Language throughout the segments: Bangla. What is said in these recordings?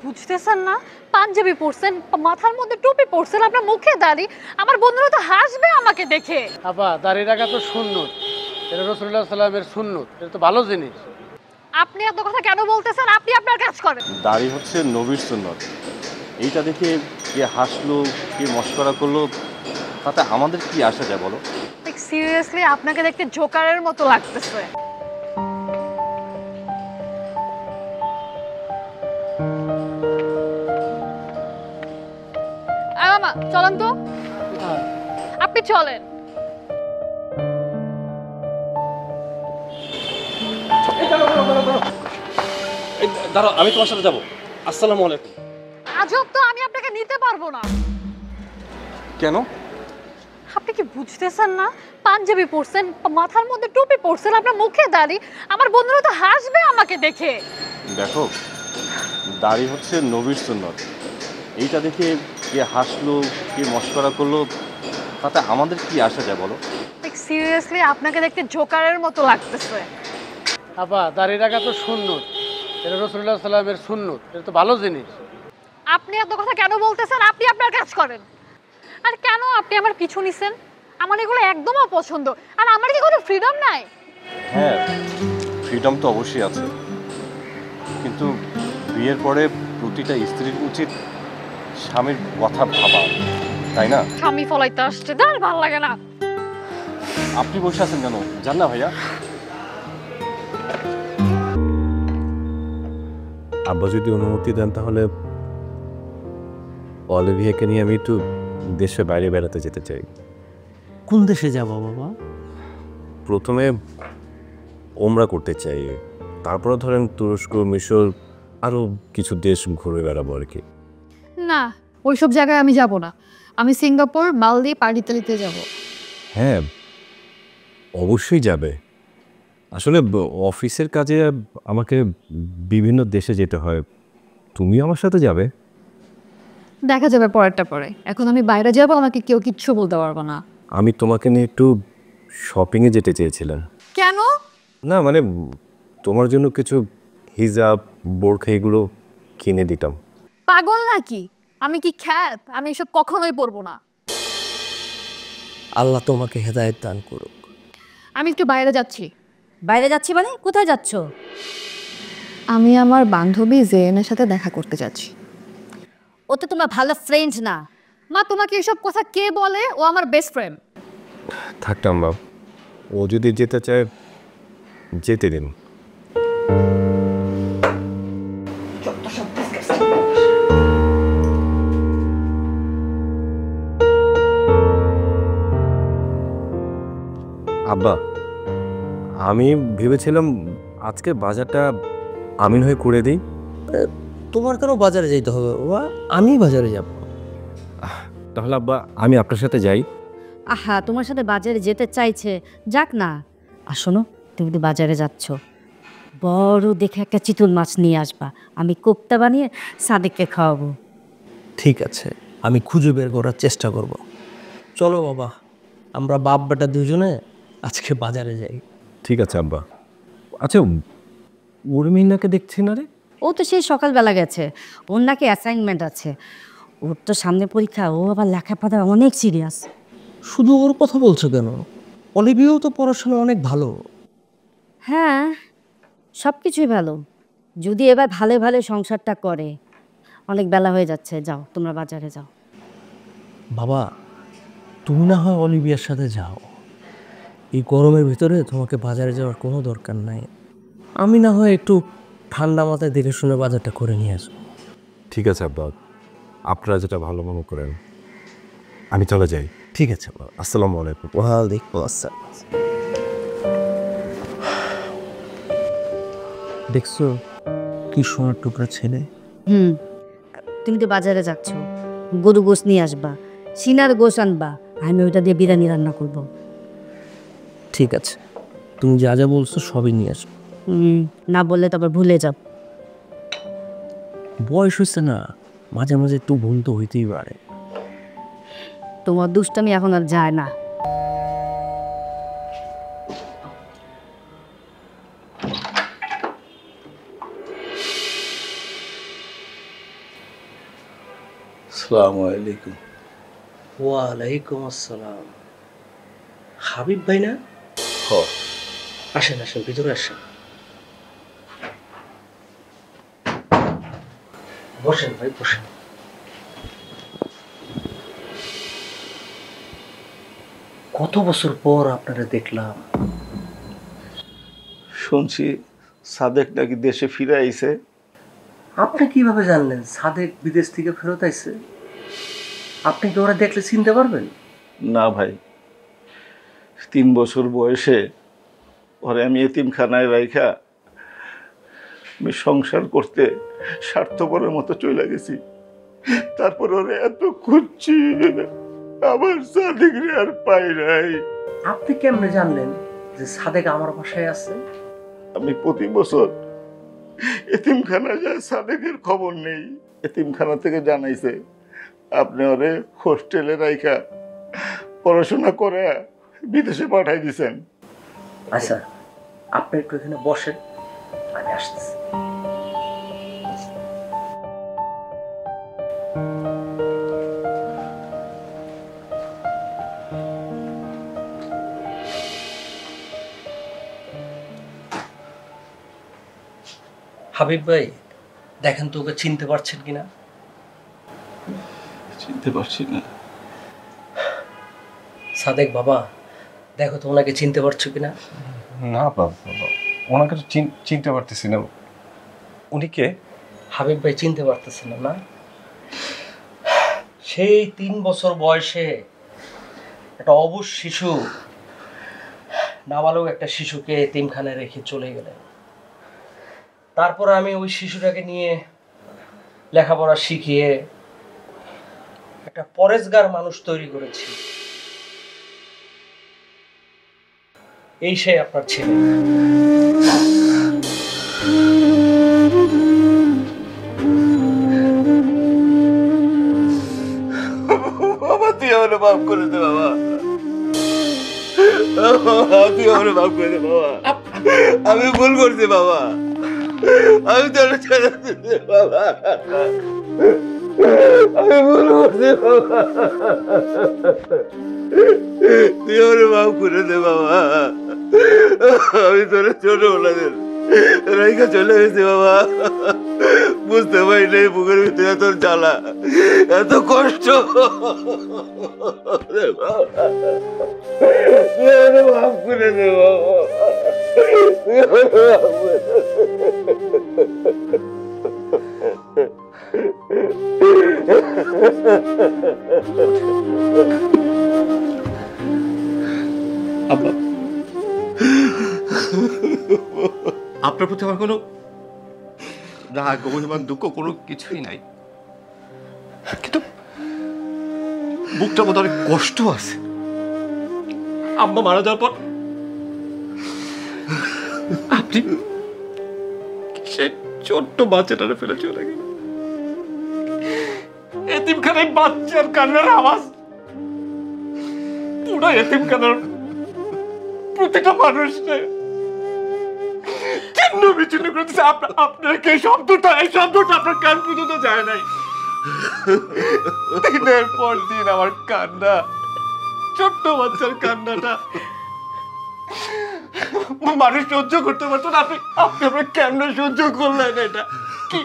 বুঝতেছেন না? পাঞ্জাবি পরছেন, মাথার মধ্যে টুপি পরছেন, আপনার মুখে দাড়ি। আমার বন্ধুরা তো হাসবে আমাকে দেখে। আপা দাড়ি রাখা তো সুন্নত, এটা রাসূলুল্লাহ সাল্লামের সুন্নত, এটা তো ভালো জিনিস। আপনি এত কথা কেন বলতেছেন? আপনি আপনার কাজ করেন। দাড়ি হচ্ছে নবীর সুন্নত। এইটা দেখে কে হাসলো, কে মশকরা করলো, তাতে আমাদের কি আসা যায় বলো? লাইক সিরিয়াসলি আপনাকে দেখতে জোকারের মতো লাগতেছে। মামা চলেন তো, আপনি চলেন। দাঁড়াও, আমি তোমার সাথে যাবো। আসসালামু আলাইকুম। আজব তো, আমি আপনাকে নিতে পারবো না। কেন? আপনি কি বুঝতেছেন না? পাঞ্জাবি পরছেন, মাথার মধ্যে টুপি পরছেন, আপনার মুখে দাড়ি। আমার বন্ধুরা তো হাসবে আমাকে দেখে। দেখো, দাড়ি হচ্ছে নবীর সুন্নত। এইটা দেখে কে হাসলো, কে মশকরা করলো, তাতে আমাদের কি আসা যায় বলো? লাইক সিরিয়াসলি আপনাকে দেখতে জোকারের মতো লাগতেছে। আপা দাড়ি রাখা তো সুন্নত, এটা রাসূলুল্লাহ সাল্লামের সুন্নত, এটা তো ভালো জিনিস। আপনি এত কথা কেন বলতেছেন? আপনি আপনার কাজ করেন। আর কেন আপনি আমার পিছু নিছেন? আমার এগুলো একদম অপছন্দ। আর আমার কি কোনো ফ্রিডম নাই? হ্যাঁ, ফ্রিডম তো অবশ্যই আছে, কিন্তু বিয়ের পরে প্রতিটা স্ত্রীর উচিত স্বামীর কথা ভাবা, তাই না? স্বামী ফলাইতে আসছে, দাঁড় ভাল লাগে না। আপনি বসে আছেন কেন? জান না ভাইয়া। আব্বা যদি অনুমতি দেন তাহলে অলিভিয়াকে নিয়ে আমি একটু দেশের বাইরে বেড়াতে যেতে চাই। কোন দেশে যাব বাবা? প্রথমে ওমরা করতে চাই, তারপরে ধরেন তুরস্ক, মিশর, আরও কিছু দেশ ঘুরে বেড়াবো আর কি। না, ওইসব জায়গায় আমি যাব না। আমি সিঙ্গাপুর, মালদ্বীপ আর ইতালিতে যাব। হ্যাঁ, অবশ্যই যাবে। আসলে অফিসের কাজে আমাকে বিভিন্ন দেশে যেতে হয়, তুমি আমার সাথে যাবে। দেখা যাবে পরেরটা পরে। এখন আমি বাইরে যাব, আমাকে কেউ কিচ্ছু বলতে পারবো না। আমি তোমাকে নিয়ে একটু শপিংয়ে যেতে চেয়েছিলাম। কেন? না মানে তোমার জন্য কিছু হিজাব, বোরখা এগুলো কিনে দিতাম। পাগল নাকি? আমি কি খ্যাত? আমি এসব কখনোই পরবো না। আল্লাহ তোমাকে হেদায়েত দান করুক। আমি একটু বাইরে যাচ্ছি। বাইরে যাচ্ছি মানে কোথায় যাচ্ছ? আমি আমার বান্ধবী জেনের সাথে দেখা করতে যাচ্ছি। ও তো তোমার ভালো ফ্রেন্ড না। মা, তোমাকে এসব কথা কে বলে? ও আমার বেস্ট ফ্রেন্ড। থাকতাম বাবা, ও যদি যেতে চায় যেতে দিন। আব্বা, আমি ভেবেছিলাম আজকে বাজারটা আমিন হয়ে করে দিই। তোমার কেন বাজারে যেতে হবে বাবা? আমি বাজারে যাব। তাহলে আব্বা আমি আপনার সাথে যাই। আহা, তোমার সাথে বাজারে যেতে চাইছে, যাক না। আর শোনো, তুমি তো বাজারে যাচ্ছ, বড় দেখে একটা চিতল মাছ নিয়ে আসবা। আমি কোপ্তা বানিয়ে সাদেককে খাওয়াবো। ঠিক আছে, আমি খুঁজে বের করার চেষ্টা করব। চলো বাবা, আমরা বাপ বেটা দুজনে আজকে বাজারে যাই। ঠিক আছে আব্বা। আচ্ছা, উর্মিলাকে দেখছি না রে? ও তো সেই সকালবেলা গেছে, ওর নাকি অ্যাসাইনমেন্ট আছে। ওর তো সামনে পরীক্ষা, ও আবার লেখাপড়া অনেক সিরিয়াস। শুধু ওর কথা বলছো কেন? অলিভিয়াও তো পড়াশোনা অনেক ভালো। হ্যাঁ, সব কিছুই ভালো, যদি এবার ভালো ভালো সংসারটা করে। অনেক বেলা হয়ে যাচ্ছে, যাও তোমরা বাজারে যাও। বাবা, তুমি না হয় অলিভিয়ার সাথে যাও। এই গরমের ভিতরে তোমাকে বাজারে যাওয়ার কোনো দরকার নাই। আমি না হয় একটু ঠান্ডা মাথায় দেখে শুনে বাজারটা করে নিয়ে আসবো। ঠিক আছে আব্বা, আপনারা যেটা ভালো মনে করেন। আমি চলে যাই। ঠিক আছে বাবা। আসসালামু আলাইকুম। ওয়ালাইকুম আসসালাম। দেখছো কি সোনার টুকরা ছেলে? তুমি তো বাজারে যাচ্ছ, গরু গোশ নিয়ে আসবা, সিনার গোশ আনবা, আমি ওইটা দিয়ে বিরিয়ানি রান্না করবো। ঠিক আছে, তুমি যা যা বলছো সবই নিয়ে আসো। না বললে তো আবার ভুলে যাব। বয়স হচ্ছে না, মাঝে মাঝে একটু ভুল তো হইতেই পারে। তোমার দুষ্টামি এখন আর যায় না। আসসালামু আলাইকুম। ওয়ালাইকুম আসসালাম। হাবিব ভাই না? হ, আসেন আসেন, ভিতরে আসেন, বসেন ভাই বসেন। কত বছর পর আপনারা দেখলাম। শুনছি সাদেক নাকি দেশে ফিরে আইছে। আপনি কিভাবে জানলেন সাদেক বিদেশ থেকে ফেরত আইছে? আপনি কি ওরা দেখলে চিনতে পারবেন? না ভাই, 3 বছর বয়সে ওরে আমি এতিমখানায় রাইখা আমি সংসার করতে স্বার্থপরের মতো চলে গেছি। তারপর ওরে এত খুঁজছি, আমার সাদেক রে আর পাই নাই। আপনি কেমনে জানলেন যে সাদেক আমার বাসায় আছে? আমি প্রতি বছর এতিমখানা যায়, সাদেকের খবর নেই। এতিমখানা থেকে জানাইছে আপনি ওরে হোস্টেলে রাইখা পড়াশোনা করে বিদেশে পাঠাই দিছেন। আচ্ছা, আপনি একটু এখানে বসেন, আমি আসতেছি। হাবিব ভাই, দেখেন তো ওকে চিনতে পারছেন কিনা? চিনতে পারছি না। সাদেক বাবা, দেখো তো ওনাকে চিনতে পারছো কিনা? না বাবা, ওনাকে তো চিনতে পারতেছি না। উনি কে? হাবিব ভাই চিনতে পারতেছেন না? সেই 3 বছর বয়সে একটা অবুঝ শিশু, নাবালক একটা শিশুকে এতিমখানায় রেখে চলে গেলেন। তারপর আমি ওই শিশুটাকে নিয়ে লেখাপড়া শিখিয়ে একটা পরেশগার মানুষ তৈরি করেছি। এই সে আপনার ছেলে। বাবা তুই আমার মাফ করে দে বাবা, তুই আমার মাফ করে দে বাবা। আমি ভুল করছি বাবা, আমি তোর ছেড়ে দিচ্ছি বাবা, আমি ভুল করছি বাবা, তুই আমার মাফ করে দে বাবা। আমি তোর ছোটবেলাদের রাইখা চলে গেছি বাবা, বুঝতে পারি নাই বুকের ভিতরে এত জ্বালা, এত কষ্ট। মাফ করে দে বাবা। আব্বা, আপনার প্রতি আমার কোনো রাগ অভিমান দুঃখ কোনো কিছুই নাই, কিন্তু বুকটার মধ্যে অনেক কষ্ট আছে। আব্বা মারা যাওয়ার পর আপনি সে ছোট্ট বাচ্চাটারে ফেলে চলে গেল। এতিমখানায় বাচ্চার কান্নার আওয়াজ পুরো এতিমখানার প্রতিটা মানুষকে চিহ্ন বিচ্ছিন্ন করতেছে। আপনার এই শব্দটা আপনার কান পর্যন্ত যায় নাই। দিনের পর দিন আমার কান্না, ছোট্ট বাচ্চার কান্নাটা মানুষ সহ্য করতে পারতো না। আপনি আপনার কেমন সহ্য করলেন? এটা কি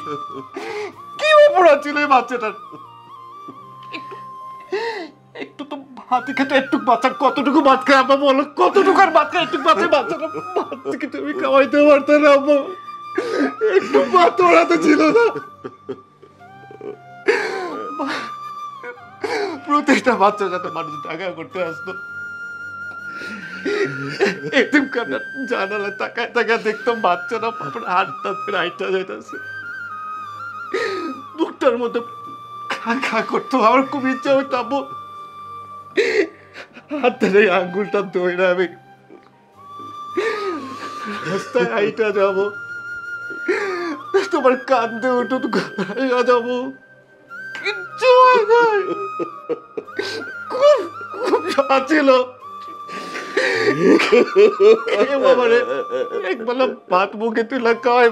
কি অপরাধ ছিল এই বাচ্চাটার? একটু তো ভাতে খেতে, একটু বাচ্চা কতটুকু ভাত খায় আব্বা বলো, কতটুকু আর ভাত খায়? একটু বাচ্চাটা বাচ্চাকে তুমি খাওয়াইতে পারতে না আব্বা, একটু ভাত ওড়াতে ছিল না। প্রত্যেকটা বাচ্চা যাতে মানুষ টাকা করতে আসতো, এতিমখানা জানালা তাকায় তাকায় দেখতাম বাচ্চারা হাঁটতে হাঁটতে যাইতেছে, বুকটার মধ্যে খা খা করতো। আমার খুব ইচ্ছা হতো আব্বু হাতের এই আঙ্গুলটা ধরে আমি রাস্তায় হাইটা যাবো, তোমার কান্দে উঠো যাবো, কিচ্ছু হয় নাই। খুব খুব ছিল একবেলা ভাত মুখে তুলা খাওয়াই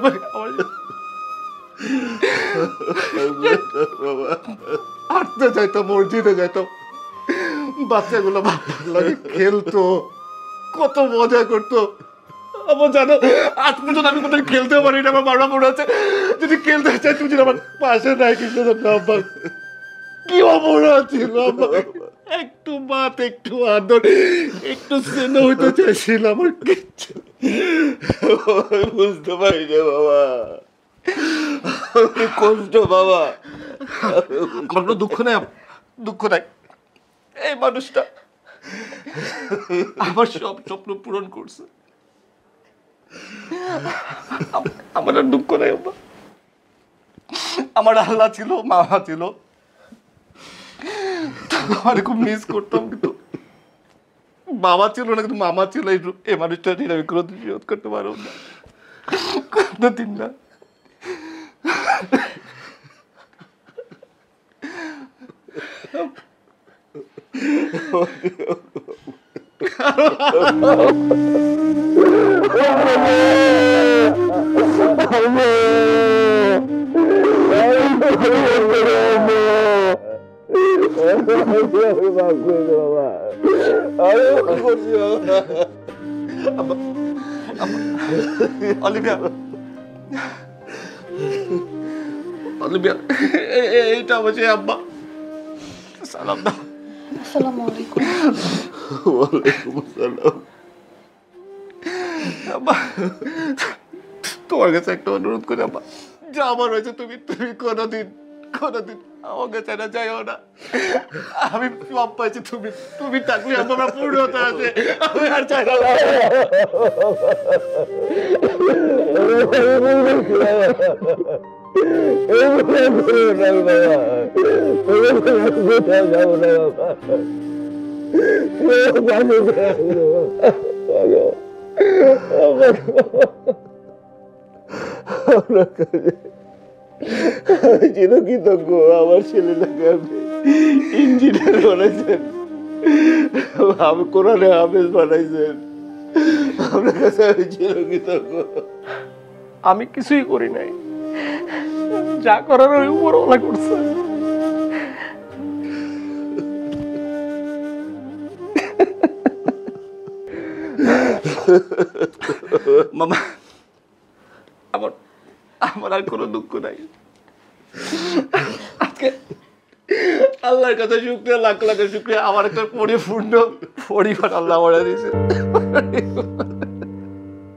হাঁটতে যাইতো, মসজিদে যাইতো, বাচ্চাগুলো বাবার লাগে খেলতো, কত মজা করতো। আমার জানো আজ পর্যন্ত আমি কোথায় খেলতে পারি না, আমার বারবার মনে হচ্ছে যদি খেলতে চাই তুমি যদি আমার পাশে নাই কিন্তু আব্বা কি অপরাধ ছিল আব্বা। একটু বাত, একটু আদর, একটু স্নেহ হইতে চাইছিলাম, আমার কিচ্ছু বুঝতে পারি না বাবা, অনেক কষ্ট বাবা। আমার কোনো দুঃখ নেই, দুঃখ নাই। এই মানুষটা আমার সব স্বপ্ন পূরণ করছে, আমার আর দুঃখ নাই আব্বা। আমার আল্লাহ ছিল, মামা ছিল, আমার খুব মিস করতাম, কিন্তু বাবা ছিল না কিন্তু মামা ছিল। এই মানুষটা নিয়ে আমি কোনো বিরোধ করতে পারবো না, কোনোদিন না। অলিভিয়া, অলিভিয়া, এইটা অবশ্যই আব্বা। সালাম দাও। আসসালামু আলাইকুম। ওয়ালাইকুম আসসালাম। আব্বা, তোমার কাছে একটা অনুরোধ করি আব্বা, যা আমার হয়েছে তুমি কোনোদিন আমাকে চাই না, যাইও না। আমি সব পাইছি, তুমি থাকলে আমার পূর্ণতা আছে, আমি আর চাই না। আমি চিরকৃতজ্ঞ, আমার ছেলেটাকে আপনি ইঞ্জিনিয়ার বানাইছেন, আমি কোরআনে হাফেজ বানাইছেন, আপনার কাছে আমি চিরকৃতজ্ঞ। আমি কিছুই করি নাই, যা করার ওই উপরওয়ালা করছে। মামা, আমার আর কোনো দুঃখ নাই। আজকে আল্লাহর কাছে শুকরিয়া, লাখ লাখ শুকরিয়া, আমার একটা পরিপূর্ণ পরিবার আল্লাহ আমার দিয়েছে।